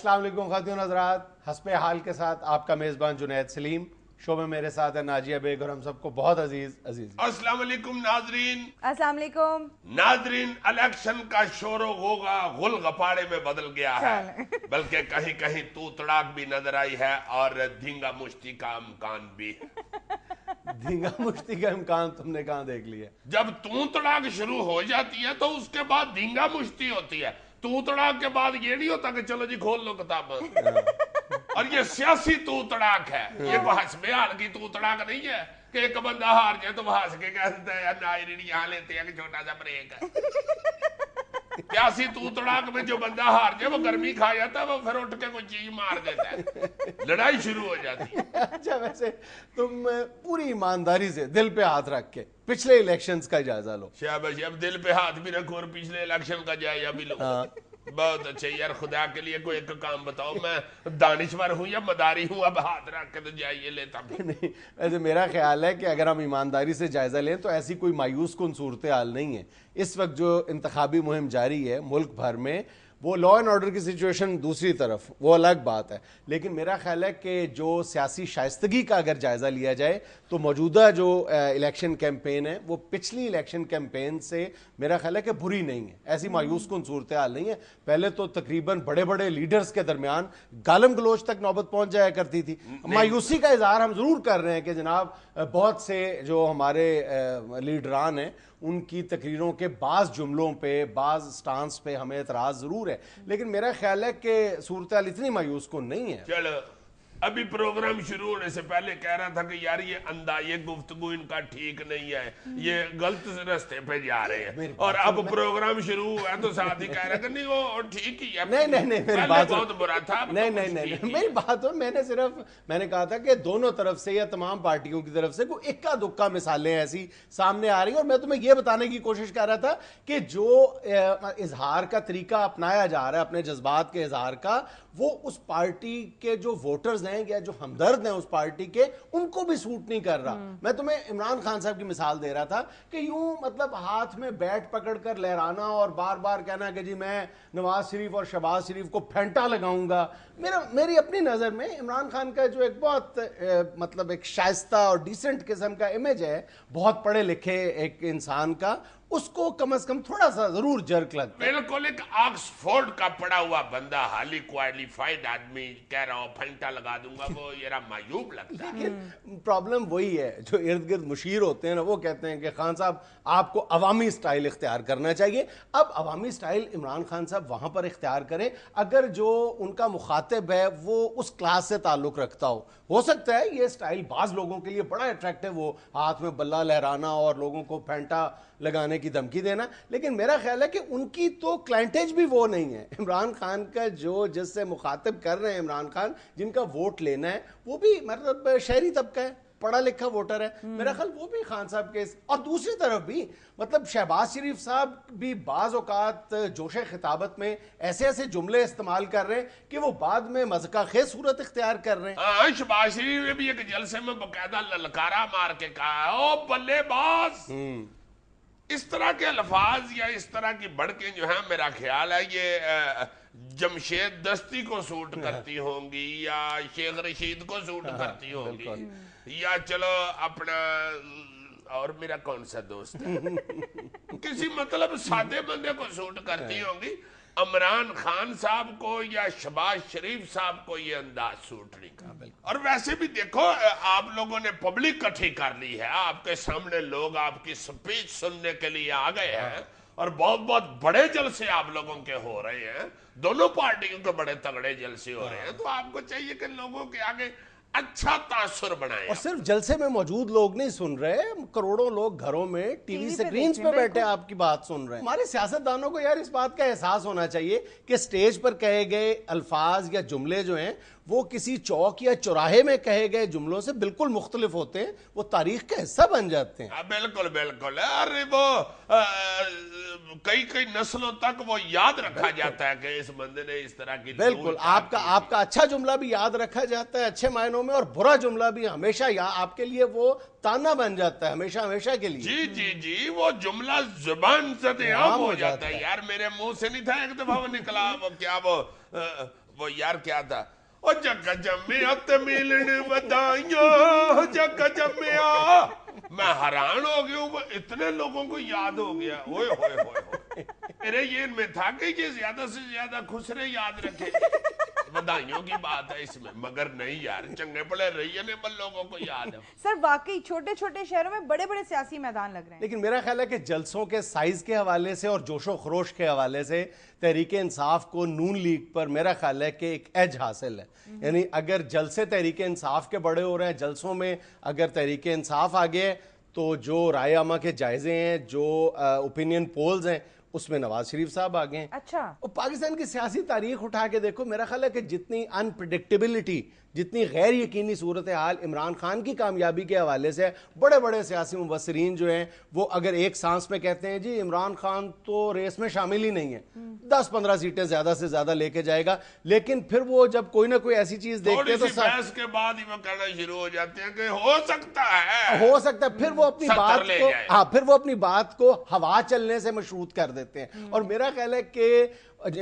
السلام علیکم خواتین حضرات، حسب حال کے ساتھ آپ کا میزبان جنید سلیم، شو میں میرے ساتھ ہے ناجیہ بیگ اور ہم سب کو بہت عزیز السلام علیکم ناظرین۔ السلام علیکم ناظرین، الیکشن کا شور و غوغا غل غپاڑے میں بدل گیا ہے، بلکہ کہیں کہیں تو تڑاک بھی نظر آئی ہے اور دھینگا مشتی کا امکان بھی۔ دھینگا مشتی کا امکان تم نے کہاں دیکھ لیا؟ جب تو تڑاک شروع ہو جاتی ہے تو اس کے بعد دھینگا مشتی ہوتی ہے۔ تو تڑاک کے بعد یہ نہیں ہوتا کہ چلو جی کھول لو کتاب، اور یہ سیاسی تو تڑاک ہے، یہ کوئی حسب حال کی تو تڑاک نہیں ہے کہ ایک بندہ ہار جائے تو وہ ہنس کے کہتا ہے ناظرین یہاں لیتے ہیں کہ چھوٹا سا بریک ہے۔ سیاسی تو تڑاک میں جو بندہ ہار جائے وہ گرمی کھا جاتا ہے، وہ پھر اٹھ کے کوئی چیز مار دیتا ہے، لڑائی شروع ہو جاتی ہے۔ اچھا، ویسے تم پوری ایمانداری سے دل پہ ہاتھ رکھ کے پچھلے الیکشنز کا جائزہ لو۔ شاباش، اب دل پہ ہاتھ بھی رکھو اور پچھلے الیکشن کا جائزہ بھی لو۔ بہت اچھا یار، خدا کے لیے کوئی ایک کام بتاؤ، میں دانشور ہوں یا مداری ہوں، اب ہاتھ رکھ کے تو جائیے لیتا ہوں۔ نہیں، ویسے میرا خیال ہے کہ اگر ہم ایمانداری سے جائزہ لیں تو ایسی کوئی مایوس کن صورتحال نہیں ہے۔ اس وقت جو انتخابی مہم جاری ہے ملک بھر میں، وہ لا اینڈ آرڈر کی سچویشن دوسری طرف، وہ الگ بات ہے، لیکن میرا خیال ہے کہ جو سیاسی شائستگی کا اگر جائزہ لیا جائے تو موجودہ جو الیکشن کیمپین ہے وہ پچھلی الیکشن کیمپین سے میرا خیال ہے کہ بری نہیں ہے، ایسی مایوس کن صورتحال نہیں ہے۔ پہلے تو تقریباً بڑے بڑے لیڈرز کے درمیان گالم گلوچ تک نوبت پہنچ جایا کرتی تھی۔ مایوسی کا اظہار ہم ضرور کر رہے ہیں کہ جناب بہت سے جو ہمارے لیڈران ہیں ان کی تقریروں کے بعض جملوں پہ، بعض سٹانس پہ ہمیں اعتراض ضرور ہے، لیکن میرا خیال ہے کہ صورتحال اتنی مایوس کن نہیں ہے۔ چلو، ابھی پروگرام شروع ہونے سے پہلے کہہ رہا تھا کہ یار یہ گفتگو ان کا ٹھیک نہیں ہے، یہ غلط رستے پہ جا رہے ہیں، اور اب پروگرام شروع ہوا ہے تو ساتھ ہی کہہ رہا کہ نہیں وہ ٹھیک ہی ہے۔ نہیں، میری بات بہت برا تھا۔ نہیں، میری بات میں نے کہا تھا کہ دونوں طرف سے یا تمام پارٹیوں کی طرف سے کوئی اکا دکا مثالیں ایسی سامنے آ رہی ہیں، اور میں تمہیں یہ بتانے کی کوشش کر رہا تھا کہ جو اظہار کا طریقہ اپنایا جا رہا ہے اپنے جذبات کے اظہار کا، وہ اس پارٹی کے جو ووٹرز ہیں یا جو ہمدرد ہیں اس پارٹی کے، ان کو بھی سوٹ نہیں کر رہا۔ میں تمہیں عمران خان صاحب کی مثال دے رہا تھا کہ یوں مطلب ہاتھ میں بیٹ پکڑ کر لہرانا اور بار بار کہنا کہ جی میں نواز شریف اور شہباز شریف کو پھینٹا لگاؤں گا۔ میری اپنی نظر میں عمران خان کا جو ایک بہت مطلب ایک شائستہ اور ڈیسنٹ قسم کا امیج ہے، بہت پڑھے لکھے ایک انسان کا، اس کو کم از کم تھوڑا سا ضرور جرک لگتا ہے۔ بالکل، ایک آکسفورڈ کا پڑا ہوا بندہ، ہالی کوالیفائڈ آدمی کہہ رہا ہوں پھنٹا لگا دوں گا، وہ ذرا معیوب لگتا ہے۔ لیکن پرابلم وہی ہے، جو ارد گرد مشیر ہوتے ہیں نا، وہ کہتے ہیں کہ خان صاحب آپ کو عوامی سٹائل اختیار کرنا چاہیے۔ اب عوامی سٹائل عمران خان صاحب وہاں پر اختیار کریں اگر جو ان کا مخاطب ہے وہ اس کلاس سے تعلق رکھتا ہو سکتا ہے یہ سٹائل بعض لوگوں کے لیے بڑا اٹریکٹیو ہو، ہاتھ میں بلہ لہرانا اور لوگوں کو پھینٹا لگانے کی دھمکی دینا، لیکن میرا خیال ہے کہ ان کی تو کلائنٹیج بھی وہ نہیں ہے۔ عمران خان کا جو جس سے مخاطب کر رہے ہیں عمران خان، جن کا ووٹ لینا ہے، وہ بھی مطلب شہری طبقہ ہے، پڑھا لکھا ووٹر ہے، میرا خیال وہ بھی خان صاحب کے، اور دوسری طرف بھی مطلب شہباز شریف صاحب بھی بعض اوقات جوش خطابت میں ایسے جملے استعمال کر رہے ہیں کہ وہ بعد میں مذاق خیز صورت اختیار کر رہے ہیں۔ ہاں، شہباز شریف نے بھی ایک جلسے میں باقاعدہ للکارا مار کے کہا او بلے باز۔ اس طرح کے الفاظ یا اس طرح کی بڑکیں جو ہیں، میرا خیال ہے یہ جمشید دستی کو سوٹ کرتی ہوں گی یا شیخ رشید کو سوٹ کرتی ہوں گی، یا چلو اپنا اور میرا کون سا دوست ہے کسی مطلب سادے بندے کو سوٹ کرتی ہوں گی۔ عمران خان صاحب کو یا شہباز شریف صاحب کو یہ انداز سوٹ نہیں کرتا۔ اور ویسے بھی دیکھو، آپ لوگوں نے پبلک کٹھی کر لی ہے، آپ کے سامنے لوگ آپ کی سپیچ سننے کے لیے آ گئے ہیں، اور بہت بہت بڑے جلسے آپ لوگوں کے ہو رہے ہیں، دونوں پارٹیوں کے بڑے تگڑے جلسے ہو رہے ہیں، تو آپ کو چاہیے کہ لوگوں کے آگے اچھا تاثر بنائیں۔ اور صرف جلسے میں موجود لوگ نہیں سن رہے، کروڑوں لوگ گھروں میں ٹی وی سکرینز پہ بیٹھے آپ کی بات سن رہے ہیں۔ ہمارے سیاستدانوں کو یار اس بات کا احساس ہونا چاہیے کہ سٹیج پر کہے گئے الفاظ یا جملے جو ہیں وہ کسی چوک یا چوراہے میں کہے گئے جملوں سے بالکل مختلف ہوتے ہیں، وہ تاریخ کا حصہ بن جاتے ہیں۔ بالکل، ارے وہ کئی نسلوں تک وہ یاد رکھا جاتا ہے کہ اس بندے نے اس طرح کی، بالکل آپ کا اچھا جملہ بھی یاد رکھا جاتا ہے اچھے معنوں میں، اور برا جملہ بھی ہمیشہ آپ کے لیے وہ تانا بن جاتا ہے ہمیشہ کے لیے۔ جی وہ جملہ زبان سے عام ہو جاتا ہے۔ یار میرے منہ سے نہیں تھا ایک دفعہ وہ نکلا، وہ کیا وہ وہ یار کیا تھا، او جگ جمیا تے ملن ودائیاں جگ جمیا، میں حیران ہو گیا ہوں، اتنے لوگوں کو یاد ہو گیا، اوئے ہوئے ہوئے ہوئے، میرے یہ میں تھا کہ یہ زیادہ سے زیادہ خسرے یاد رکھے، ودائیوں کی بات ہے اس میں، مگر نہیں یار چنگے پڑے رہی ہے بل لوگوں کو یاد ہے۔ سر واقعی چھوٹے چھوٹے شہروں میں بڑے بڑے سیاسی میدان لگ رہے ہیں، لیکن میرا خیال ہے کہ جلسوں کے سائز کے حوالے سے اور جوش و خروش کے حوالے سے تحریک انصاف کو نون لیگ پر میرا خیال ہے کہ ایک ایج حاصل ہے، یعنی اگر جلسے تحریک انصاف کے بڑے ہو رہے ہیں، جلسوں میں اگر تحریک انصاف آگے ہے تو جو رائے عامہ کے جائزے ہیں، جو اوپینین پولز ہیں، اس میں نواز شریف صاحب آگے ہیں۔ اچھا، اور پاکستان کی سیاسی تاریخ اٹھا کے دیکھو، میرا خیال ہے کہ جتنی انپریڈکٹیبلٹی، جتنی غیر یقینی صورتحال عمران خان کی کامیابی کے حوالے سے بڑے بڑے سیاسی مبصرین جو ہیں وہ اگر ایک سانس میں کہتے ہیں جی عمران خان تو ریس میں شامل ہی نہیں ہے، 10-15 سیٹیں زیادہ سے زیادہ لے کے جائے گا، لیکن پھر وہ جب کوئی نہ کوئی ایسی چیز دیکھتے ہیں تو تھوڑی سی بحث کے بعد ہی وہ کہنا شروع ہو جاتے ہیں کہ ہو سکتا ہے، پھر وہ اپنی بات کو پھر وہ اپنی بات کو ہوا چلنے سے مشروط کر دیتے ہیں۔ اور میرا خیال ہے کہ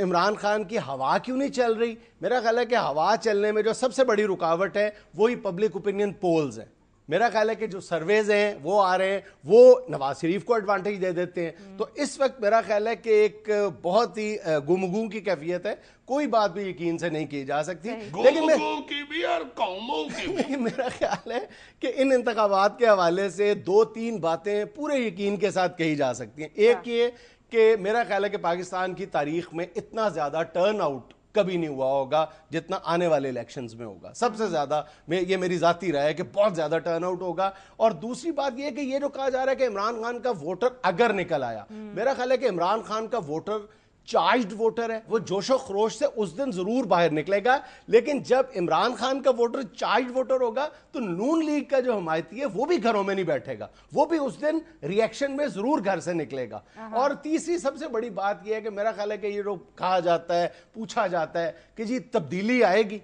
عمران خان کی ہوا کیوں نہیں چل رہی؟ میرا خیال ہے کہ ہوا چلنے میں جو سب سے بڑی رکاوٹ ہے وہی پبلک اوپینین پولز ہیں۔ میرا خیال ہے کہ جو سرویز ہیں وہ آ رہے ہیں، وہ نواز شریف کو ایڈوانٹیج دے دیتے ہیں، تو اس وقت میرا خیال ہے کہ ایک بہت ہی گم کی کیفیت ہے، کوئی بات بھی یقین سے نہیں کی جا سکتی، گم کی بھی اور قوموں کی بھی۔ لیکن میرا خیال ہے کہ ان انتخابات کے حوالے سے 2-3 باتیں پورے یقین کے ساتھ کہی جا سکتی ہیں۔ ایک یہ کہ میرا خیال ہے کہ پاکستان کی تاریخ میں اتنا زیادہ ٹرن آؤٹ کبھی نہیں ہوا ہوگا جتنا آنے والے الیکشنز میں ہوگا، سب سے زیادہ، یہ میری ذاتی رائے ہے کہ بہت زیادہ ٹرن آؤٹ ہوگا۔ اور دوسری بات یہ کہ یہ جو کہا جا رہا ہے کہ عمران خان کا ووٹر اگر نکل آیا، میرا خیال ہے کہ عمران خان کا ووٹر چارجڈ ووٹر ہے، وہ جوش و خروش سے اس دن ضرور باہر نکلے گا، لیکن جب عمران خان کا ووٹر چارجڈ ووٹر ہوگا تو نون لیگ کا جو حمایتی ہے وہ بھی گھروں میں نہیں بیٹھے گا، وہ بھی اس دن ریئیکشن میں ضرور گھر سے نکلے گا۔ اور تیسری سب سے بڑی بات یہ ہے کہ میرا خیال ہے کہ یہ جو کہا جاتا ہے، پوچھا جاتا ہے کہ جی تبدیلی آئے گی،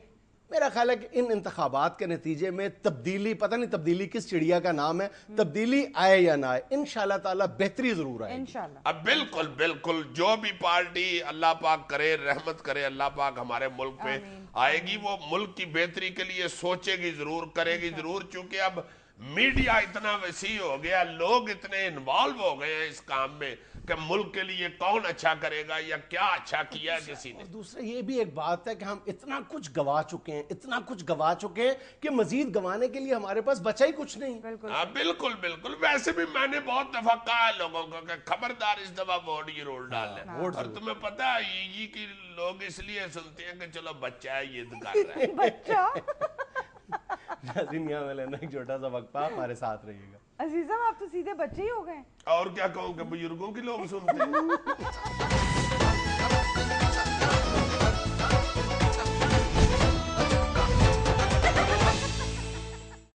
میرا خیال ہے کہ ان انتخابات کے نتیجے میں تبدیلی، پتہ نہیں تبدیلی کس چڑیا کا نام ہے، تبدیلی آئے یا نہ آئے، انشاءاللہ تعالی بہتری ضرور آئے گی انشاءاللہ۔ اب بالکل بالکل جو بھی پارٹی اللہ پاک کرے، رحمت کرے اللہ پاک ہمارے ملک پہ آئے گی، وہ ملک کی بہتری کے لیے سوچے گی ضرور، کرے گی ضرور، چونکہ اب میڈیا اتنا وسیع ہو گیا، لوگ اتنے انوالو ہو گئے ہیں اس کام میں کہ ملک کے لیے کون اچھا کرے گا یا کیا اچھا کیا کسی نے۔ اور دوسرا یہ بھی ایک بات ہے کہ ہم اتنا کچھ گوا چکے ہیں کہ مزید گوانے کے لیے ہمارے پاس بچا ہی کچھ نہیں۔ بالکل بالکل، ویسے بھی میں نے بہت دفعہ کہا ہے لوگوں کو کہ خبردار اس دفعہ ووٹ ضرور ڈال لیں، اور تمہیں پتہ ہے یہ کہ لوگ اس لیے سنتے ہیں کہ چلو بچہ ہے یہ کر رہا ہے۔ بچہ ناظرین، یہاں میں لینا ایک چھوٹا سا وقفہ، ہمارے ساتھ رہیے گا۔ عزیزم آپ تو سیدھے بچے ہی ہو گئے۔ اور کیا کہوں کہ بزرگوں کی لوگ سنتے ہیں۔